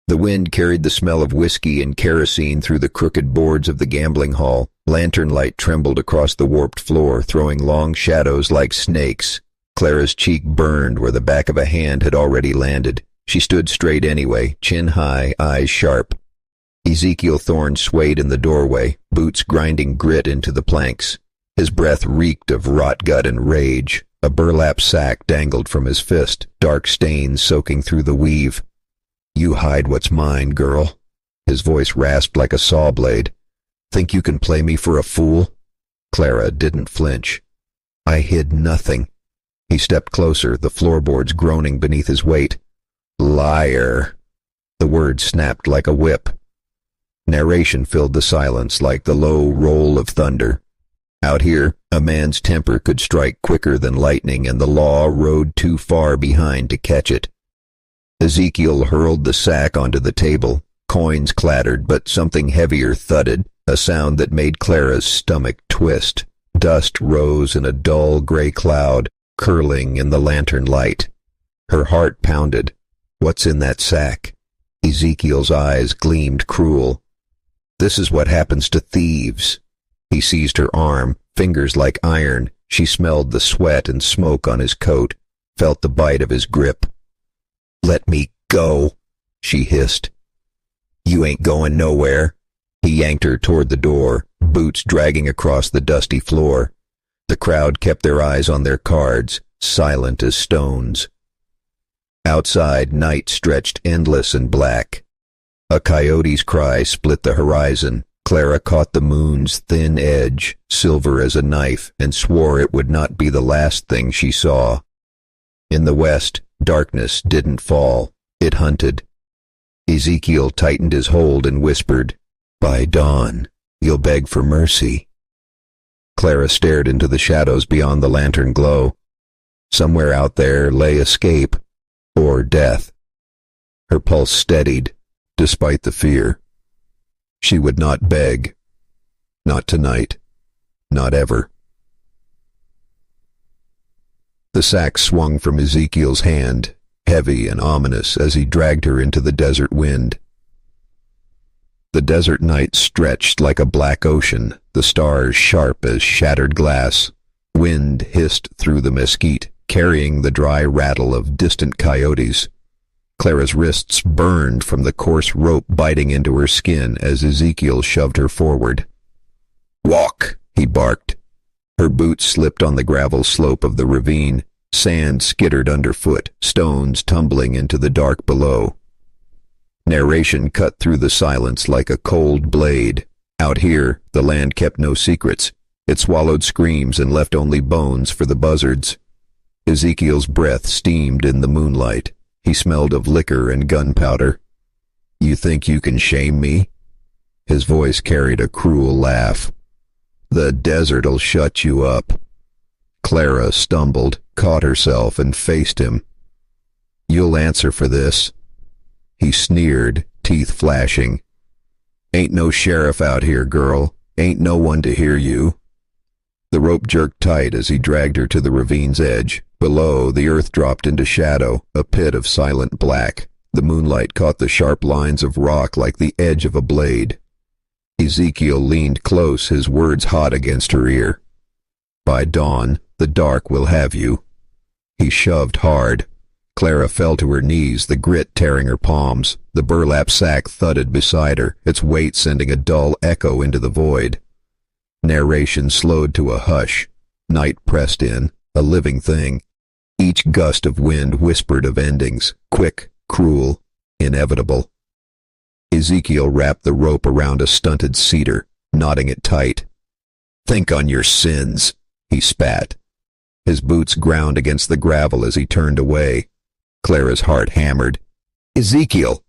The wind carried the smell of whiskey and kerosene through the crooked boards of the gambling hall. Lantern light trembled across the warped floor, throwing long shadows like snakes. Clara's cheek burned where the back of a hand had already landed. She stood straight anyway, chin high, eyes sharp. Ezekiel Thorne swayed in the doorway, boots grinding grit into the planks. His breath reeked of rot gut and rage. A burlap sack dangled from his fist, dark stains soaking through the weave. "You hide what's mine, girl." His voice rasped like a saw blade. "Think you can play me for a fool?" Clara didn't flinch. "I hid nothing." He stepped closer, the floorboards groaning beneath his weight. "Liar." The word snapped like a whip. Narration filled the silence like the low roll of thunder. Out here, a man's temper could strike quicker than lightning, and the law rode too far behind to catch it. Ezekiel hurled the sack onto the table. Coins clattered, but something heavier thudded, a sound that made Clara's stomach twist. Dust rose in a dull gray cloud, curling in the lantern light. Her heart pounded. What's in that sack? Ezekiel's eyes gleamed cruel. This is what happens to thieves. He seized her arm, fingers like iron. She smelled the sweat and smoke on his coat, felt the bite of his grip. "Let me go," she hissed. "You ain't going nowhere." He yanked her toward the door, boots dragging across the dusty floor. The crowd kept their eyes on their cards, silent as stones. Outside, night stretched endless and black. A coyote's cry split the horizon. Clara caught the moon's thin edge, silver as a knife, and swore it would not be the last thing she saw. In the west, darkness didn't fall. It hunted. Ezekiel tightened his hold and whispered, "By dawn, you'll beg for mercy." Clara stared into the shadows beyond the lantern glow. Somewhere out there lay escape, or death. Her pulse steadied, despite the fear. She would not beg. Not tonight. Not ever. The sack swung from Ezekiel's hand, heavy and ominous as he dragged her into the desert wind. The desert night stretched like a black ocean, the stars sharp as shattered glass. Wind hissed through the mesquite, carrying the dry rattle of distant coyotes. Clara's wrists burned from the coarse rope biting into her skin as Ezekiel shoved her forward. "Walk," he barked. Her boots slipped on the gravel slope of the ravine. Sand skittered underfoot, stones tumbling into the dark below. Narration cut through the silence like a cold blade. Out here, the land kept no secrets. It swallowed screams and left only bones for the buzzards. Ezekiel's breath steamed in the moonlight. He smelled of liquor and gunpowder. "You think you can shame me?" His voice carried a cruel laugh. "The desert'll shut you up." Clara stumbled, caught herself, and faced him. "You'll answer for this." He sneered, teeth flashing. "Ain't no sheriff out here, girl. Ain't no one to hear you." The rope jerked tight as he dragged her to the ravine's edge. Below, the earth dropped into shadow, a pit of silent black. The moonlight caught the sharp lines of rock like the edge of a blade. Ezekiel leaned close, his words hot against her ear. "By dawn, the dark will have you." He shoved hard. Clara fell to her knees, the grit tearing her palms. The burlap sack thudded beside her, its weight sending a dull echo into the void. Narration slowed to a hush. Night pressed in, a living thing. Each gust of wind whispered of endings, quick, cruel, inevitable. Ezekiel wrapped the rope around a stunted cedar, knotting it tight. "Think on your sins," he spat. His boots ground against the gravel as he turned away. Clara's heart hammered. "Ezekiel!"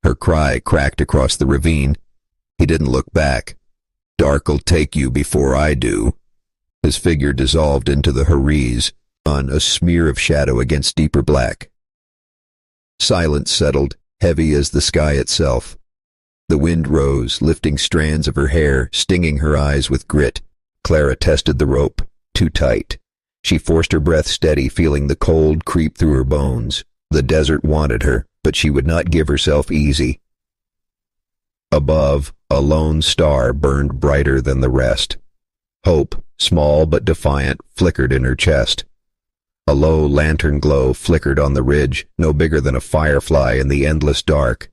Her cry cracked across the ravine. He didn't look back. "Dark'll take you before I do." His figure dissolved into the haze, on a smear of shadow against deeper black. Silence settled, heavy as the sky itself. The wind rose, lifting strands of her hair, stinging her eyes with grit. Clara tested the rope, too tight. She forced her breath steady, feeling the cold creep through her bones. The desert wanted her, but she would not give herself easy. Above, a lone star burned brighter than the rest. Hope, small but defiant, flickered in her chest. A low lantern glow flickered on the ridge, no bigger than a firefly in the endless dark.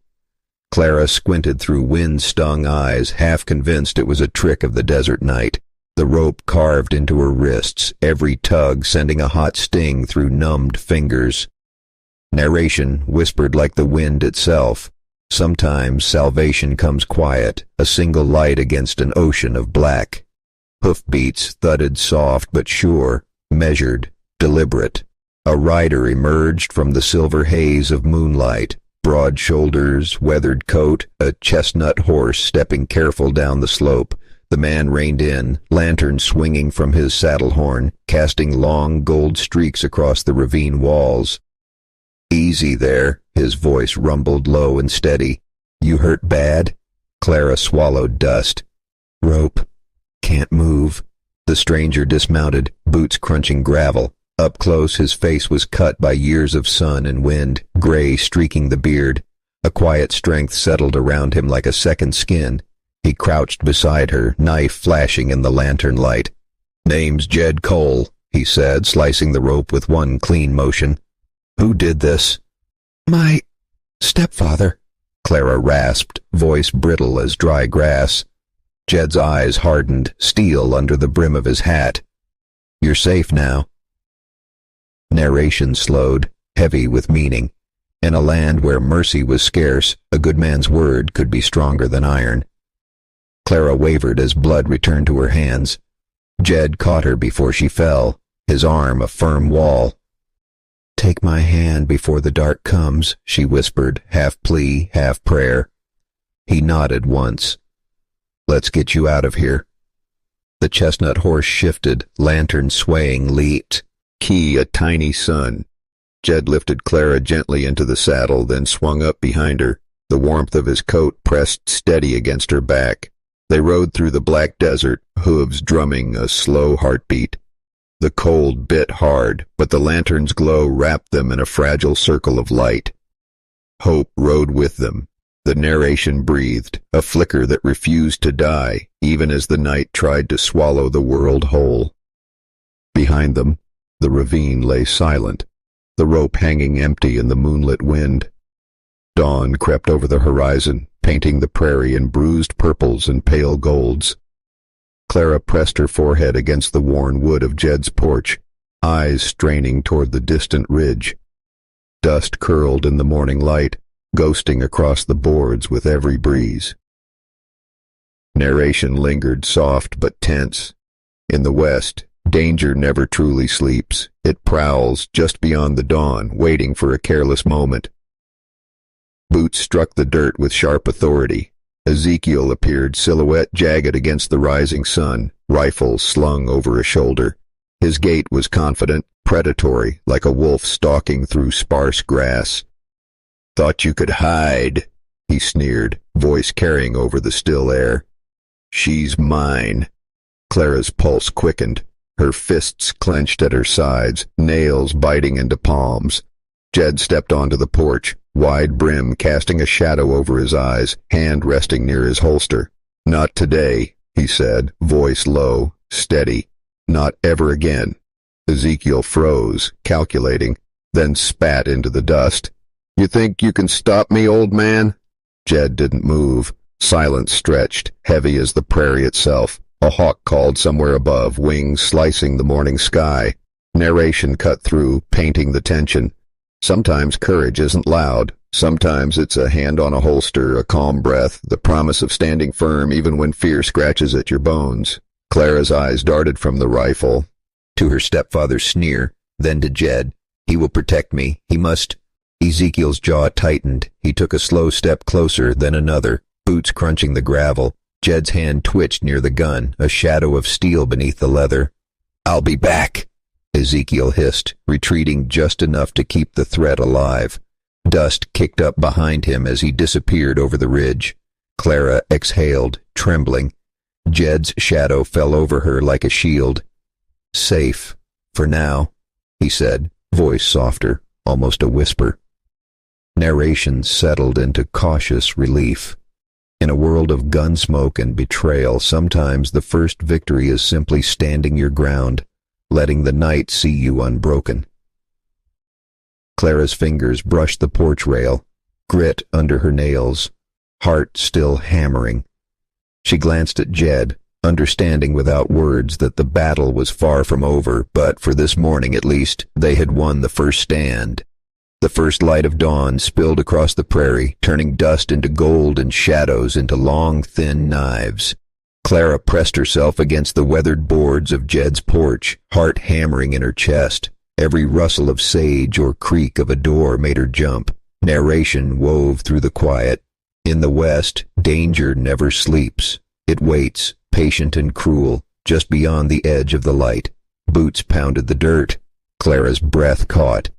Clara squinted through wind-stung eyes, half convinced it was a trick of the desert night. The rope carved into her wrists, every tug sending a hot sting through numbed fingers. Narration whispered like the wind itself. Sometimes salvation comes quiet, a single light against an ocean of black. Hoofbeats thudded soft but sure, measured, deliberate. A rider emerged from the silver haze of moonlight. Broad shoulders, weathered coat, a chestnut horse stepping careful down the slope. The man reined in, lantern swinging from his saddle horn, casting long gold streaks across the ravine walls. "Easy there," his voice rumbled low and steady. "You hurt bad?" Clara swallowed dust. "Rope. Can't move." The stranger dismounted, boots crunching gravel. Up close, his face was cut by years of sun and wind, gray streaking the beard. A quiet strength settled around him like a second skin. He crouched beside her, knife flashing in the lantern light. "Name's Jed Cole," he said, slicing the rope with one clean motion. "Who did this?" "My stepfather," Clara rasped, voice brittle as dry grass. Jed's eyes hardened, steel under the brim of his hat. "You're safe now." Narration slowed, heavy with meaning. In a land where mercy was scarce, a good man's word could be stronger than iron. Clara wavered as blood returned to her hands. Jed caught her before she fell, his arm a firm wall. "Take my hand before the dark comes," she whispered, half plea, half prayer. He nodded once. "Let's get you out of here." The chestnut horse shifted, lantern swaying, leaped. Key a tiny sun. Jed lifted Clara gently into the saddle, then swung up behind her. The warmth of his coat pressed steady against her back. They rode through the black desert, hooves drumming a slow heartbeat. The cold bit hard, but the lantern's glow wrapped them in a fragile circle of light. Hope rode with them. The narration breathed, a flicker that refused to die, even as the night tried to swallow the world whole. Behind them, the ravine lay silent, the rope hanging empty in the moonlit wind. Dawn crept over the horizon, painting the prairie in bruised purples and pale golds. Clara pressed her forehead against the worn wood of Jed's porch, eyes straining toward the distant ridge. Dust curled in the morning light, ghosting across the boards with every breeze. Narration lingered soft but tense. In the west, danger never truly sleeps. It prowls just beyond the dawn, waiting for a careless moment. Boots struck the dirt with sharp authority. Ezekiel appeared, silhouette jagged against the rising sun, rifle slung over a shoulder. His gait was confident, predatory, like a wolf stalking through sparse grass. "Thought you could hide," he sneered, voice carrying over the still air. "She's mine." Clara's pulse quickened, her fists clenched at her sides, nails biting into palms. Jed stepped onto the porch, wide brim casting a shadow over his eyes, hand resting near his holster. "Not today," he said, voice low, steady. "Not ever again." Ezekiel froze, calculating, then spat into the dust. "You think you can stop me, old man?" Jed didn't move. Silence stretched, heavy as the prairie itself. A hawk called somewhere above, wings slicing the morning sky. Narration cut through, painting the tension. Sometimes courage isn't loud. Sometimes it's a hand on a holster, a calm breath, the promise of standing firm even when fear scratches at your bones. Clara's eyes darted from the rifle to her stepfather's sneer, then to Jed. "He will protect me. He must." Ezekiel's jaw tightened. He took a slow step closer, then another, boots crunching the gravel. Jed's hand twitched near the gun, a shadow of steel beneath the leather. "I'll be back," Ezekiel hissed, retreating just enough to keep the threat alive. Dust kicked up behind him as he disappeared over the ridge. Clara exhaled, trembling. Jed's shadow fell over her like a shield. "Safe, for now," he said, voice softer, almost a whisper. Narration settled into cautious relief. In a world of gun smoke and betrayal, sometimes the first victory is simply standing your ground, letting the night see you unbroken. Clara's fingers brushed the porch rail, grit under her nails, heart still hammering. She glanced at Jed, understanding without words that the battle was far from over, but for this morning at least, they had won the first stand. The first light of dawn spilled across the prairie, turning dust into gold and shadows into long, thin knives. Clara pressed herself against the weathered boards of Jed's porch, heart hammering in her chest. Every rustle of sage or creak of a door made her jump. Narration wove through the quiet. In the west, danger never sleeps. It waits, patient and cruel, just beyond the edge of the light. Boots pounded the dirt. Clara's breath caught.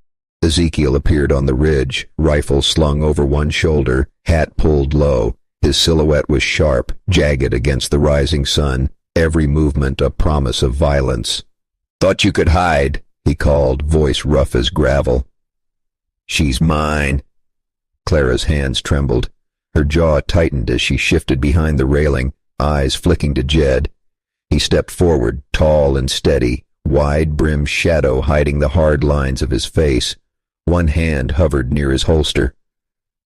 Ezekiel appeared on the ridge, rifle slung over one shoulder, hat pulled low. His silhouette was sharp, jagged against the rising sun, every movement a promise of violence. "Thought you could hide," he called, voice rough as gravel. "She's mine." Clara's hands trembled. Her jaw tightened as she shifted behind the railing, eyes flicking to Jed. He stepped forward, tall and steady, wide-brimmed shadow hiding the hard lines of his face. One hand hovered near his holster.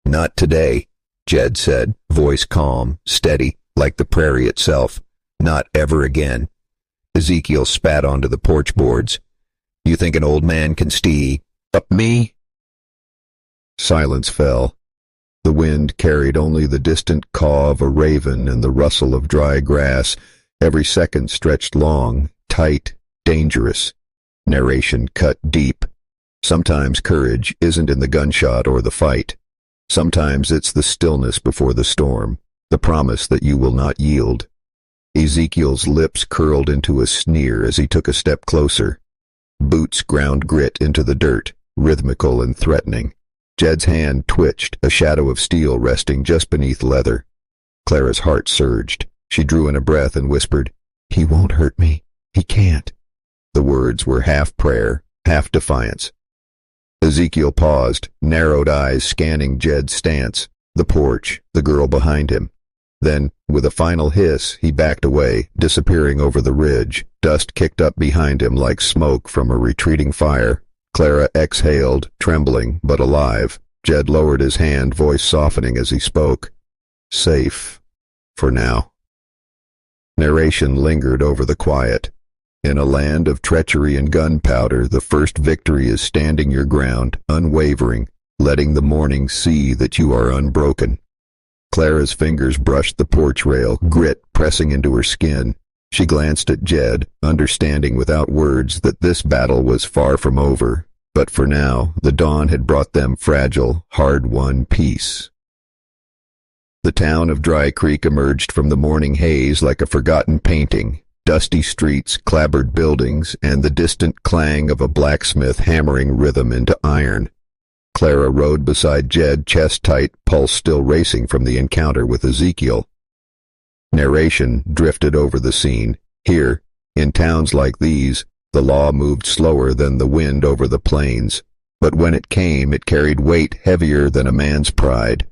"Not today," Jed said, voice calm, steady, like the prairie itself. "Not ever again." Ezekiel spat onto the porch boards. "You think an old man can up me?" Silence fell. The wind carried only the distant caw of a raven and the rustle of dry grass. Every second stretched long, tight, dangerous. Narration cut deep. Sometimes courage isn't in the gunshot or the fight. Sometimes it's the stillness before the storm, the promise that you will not yield. Ezekiel's lips curled into a sneer as he took a step closer. Boots ground grit into the dirt, rhythmical and threatening. Jed's hand twitched, a shadow of steel resting just beneath leather. Clara's heart surged. She drew in a breath and whispered, "He won't hurt me. He can't." The words were half prayer, half defiance. Ezekiel paused, narrowed eyes scanning Jed's stance, the porch, the girl behind him. Then, with a final hiss, he backed away, disappearing over the ridge. Dust kicked up behind him like smoke from a retreating fire. Clara exhaled, trembling but alive. Jed lowered his hand, voice softening as he spoke. "Safe. For now." Narration lingered over the quiet. In a land of treachery and gunpowder, the first victory is standing your ground, unwavering, letting the morning see that you are unbroken. Clara's fingers brushed the porch rail, grit pressing into her skin. She glanced at Jed, understanding without words that this battle was far from over. But for now, the dawn had brought them fragile, hard-won peace. The town of Dry Creek emerged from the morning haze like a forgotten painting. Dusty streets, clapboard buildings, and the distant clang of a blacksmith hammering rhythm into iron. Clara rode beside Jed, chest tight, pulse still racing from the encounter with Ezekiel. Narration drifted over the scene. Here, in towns like these, the law moved slower than the wind over the plains, but when it came, it carried weight heavier than a man's pride.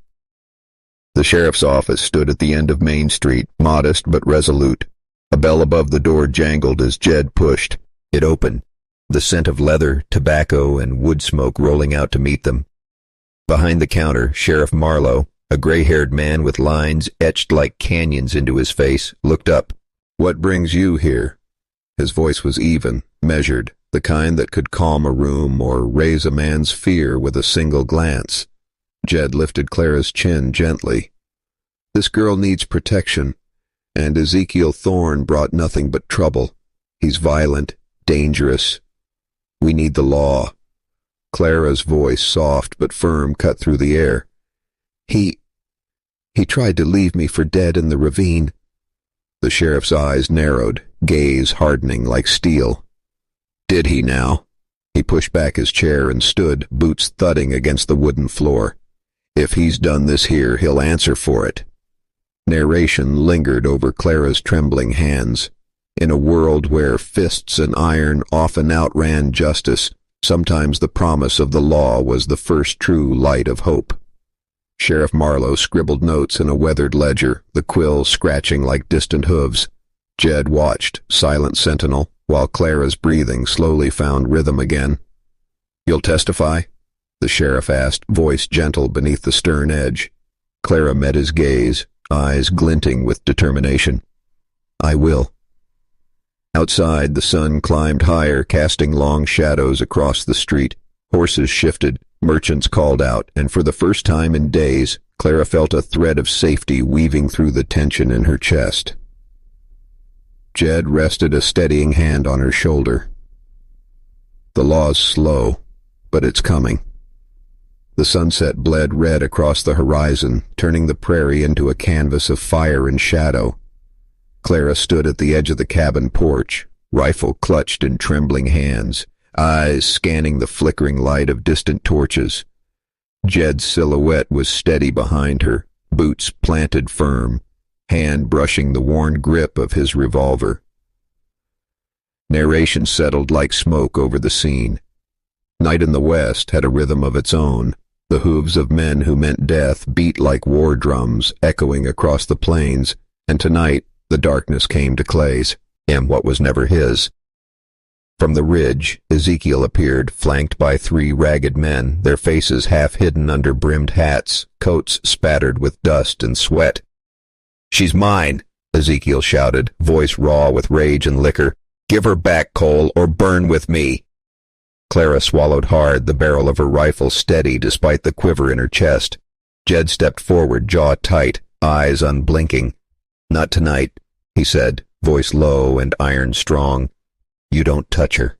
The sheriff's office stood at the end of Main Street, modest but resolute. A bell above the door jangled as Jed pushed. It opened, the scent of leather, tobacco, and wood smoke rolling out to meet them. Behind the counter, Sheriff Marlowe, a gray-haired man with lines etched like canyons into his face, looked up. "What brings you here?" His voice was even, measured, the kind that could calm a room or raise a man's fear with a single glance. Jed lifted Clara's chin gently. "This girl needs protection, and Ezekiel Thorne brought nothing but trouble. He's violent, dangerous. We need the law." Clara's voice, soft but firm, cut through the air. He tried to leave me for dead in the ravine." The sheriff's eyes narrowed, gaze hardening like steel. "Did he now?" He pushed back his chair and stood, boots thudding against the wooden floor. "If he's done this here, he'll answer for it." Narration lingered over Clara's trembling hands. In a world where fists and iron often outran justice, sometimes the promise of the law was the first true light of hope. Sheriff Marlowe scribbled notes in a weathered ledger, the quill scratching like distant hooves. Jed watched, silent sentinel, while Clara's breathing slowly found rhythm again. "You'll testify?" the sheriff asked, voice gentle beneath the stern edge. Clara met his gaze, eyes glinting with determination. "I will." Outside, the sun climbed higher, casting long shadows across the street. Horses shifted, merchants called out, and for the first time in days, Clara felt a thread of safety weaving through the tension in her chest. Jed rested a steadying hand on her shoulder. "The law's slow, but it's coming." The sunset bled red across the horizon, turning the prairie into a canvas of fire and shadow. Clara stood at the edge of the cabin porch, rifle clutched in trembling hands, eyes scanning the flickering light of distant torches. Jed's silhouette was steady behind her, boots planted firm, hand brushing the worn grip of his revolver. Narration settled like smoke over the scene. Night in the west had a rhythm of its own. The hooves of men who meant death beat like war drums, echoing across the plains, and tonight the darkness came to Clay's, and what was never his. From the ridge, Ezekiel appeared, flanked by 3 ragged men, their faces half hidden under brimmed hats, coats spattered with dust and sweat. "She's mine," Ezekiel shouted, voice raw with rage and liquor. "Give her back, Cole, or burn with me." Clara swallowed hard, the barrel of her rifle steady despite the quiver in her chest. Jed stepped forward, jaw tight, eyes unblinking. "Not tonight," he said, voice low and iron strong. "You don't touch her."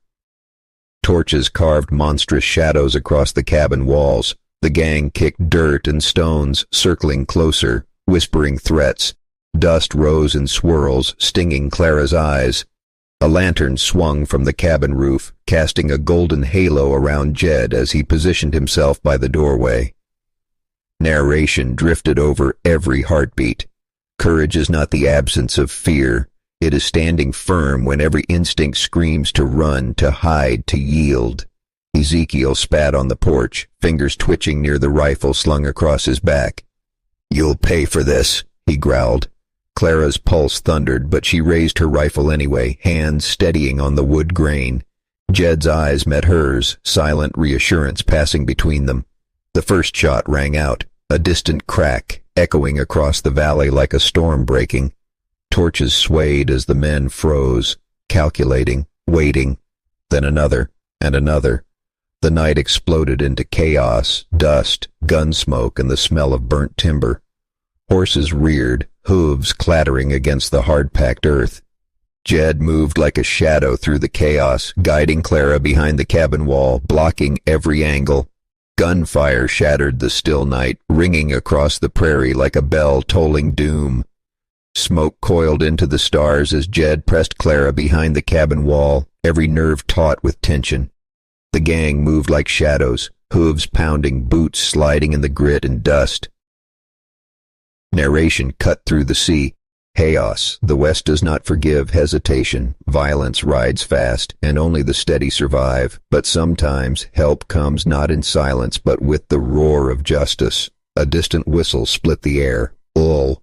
Torches carved monstrous shadows across the cabin walls. The gang kicked dirt and stones, circling closer, whispering threats. Dust rose in swirls, stinging Clara's eyes. A lantern swung from the cabin roof, casting a golden halo around Jed as he positioned himself by the doorway. Narration drifted over every heartbeat. Courage is not the absence of fear. It is standing firm when every instinct screams to run, to hide, to yield. Ezekiel spat on the porch, fingers twitching near the rifle slung across his back. "You'll pay for this," he growled. Clara's pulse thundered, but she raised her rifle anyway, hands steadying on the wood grain. Jed's eyes met hers, silent reassurance passing between them. The first shot rang out, a distant crack, echoing across the valley like a storm breaking. Torches swayed as the men froze, calculating, waiting. Then another, and another. The night exploded into chaos, dust, gun smoke, and the smell of burnt timber. Horses reared, hooves clattering against the hard-packed earth. Jed moved like a shadow through the chaos, guiding Clara behind the cabin wall, blocking every angle. Gunfire shattered the still night, ringing across the prairie like a bell tolling doom. Smoke coiled into the stars as Jed pressed Clara behind the cabin wall, every nerve taut with tension. The gang moved like shadows, hooves pounding, boots sliding in the grit and dust. Narration cut through the sea. Chaos. The West does not forgive hesitation. Violence rides fast, and only the steady survive. But sometimes help comes not in silence, but with the roar of justice. A distant whistle split the air. Ull.